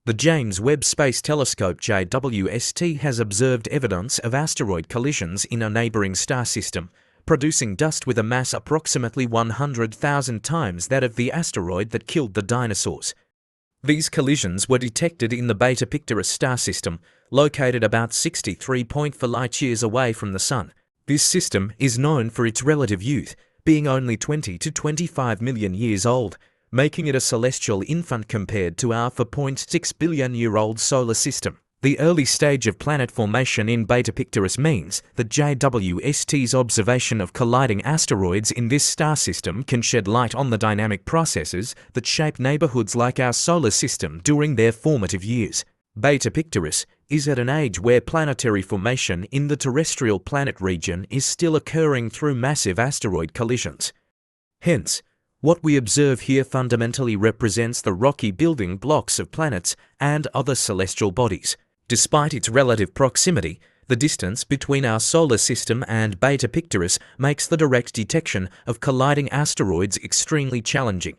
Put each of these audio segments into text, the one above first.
The James Webb Space Telescope JWST has observed evidence of asteroid collisions in a neighboring star system, producing dust with a mass approximately 100,000 times that of the asteroid that killed the dinosaurs. These collisions were detected in the Beta Pictoris star system, located about 63.4 light-years away from the Sun. This system is known for its relative youth, being only 20 to 25 million years old, making it a celestial infant compared to our 4.6 billion-year-old solar system. The early stage of planet formation in Beta Pictoris means that JWST's observation of colliding asteroids in this star system can shed light on the dynamic processes that shape neighborhoods like our solar system during their formative years. Beta Pictoris is at an age where planetary formation in the terrestrial planet region is still occurring through massive asteroid collisions. Hence, what we observe here fundamentally represents the rocky building blocks of planets and other celestial bodies. Despite its relative proximity, the distance between our solar system and Beta Pictoris makes the direct detection of colliding asteroids extremely challenging.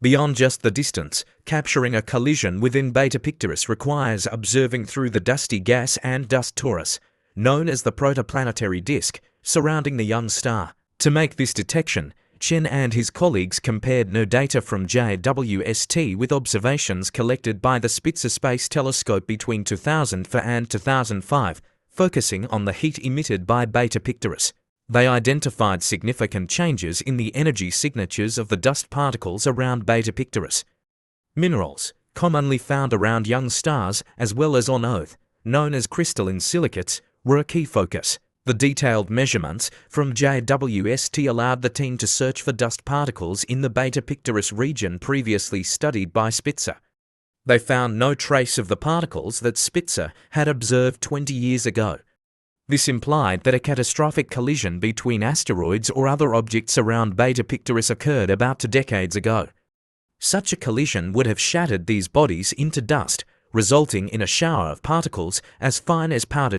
Beyond just the distance, capturing a collision within Beta Pictoris requires observing through the dusty gas and dust torus, known as the protoplanetary disk, surrounding the young star. To make this detection, Chen and his colleagues compared no data from JWST with observations collected by the Spitzer Space Telescope between 2004 and 2005, focusing on the heat emitted by Beta Pictoris. They identified significant changes in the energy signatures of the dust particles around Beta Pictoris. Minerals, commonly found around young stars as well as on Earth, known as crystalline silicates, were a key focus. The detailed measurements from JWST allowed the team to search for dust particles in the Beta Pictoris region previously studied by Spitzer. They found no trace of the particles that Spitzer had observed 20 years ago. This implied that a catastrophic collision between asteroids or other objects around Beta Pictoris occurred about 2 decades ago. Such a collision would have shattered these bodies into dust, resulting in a shower of particles as fine as powdered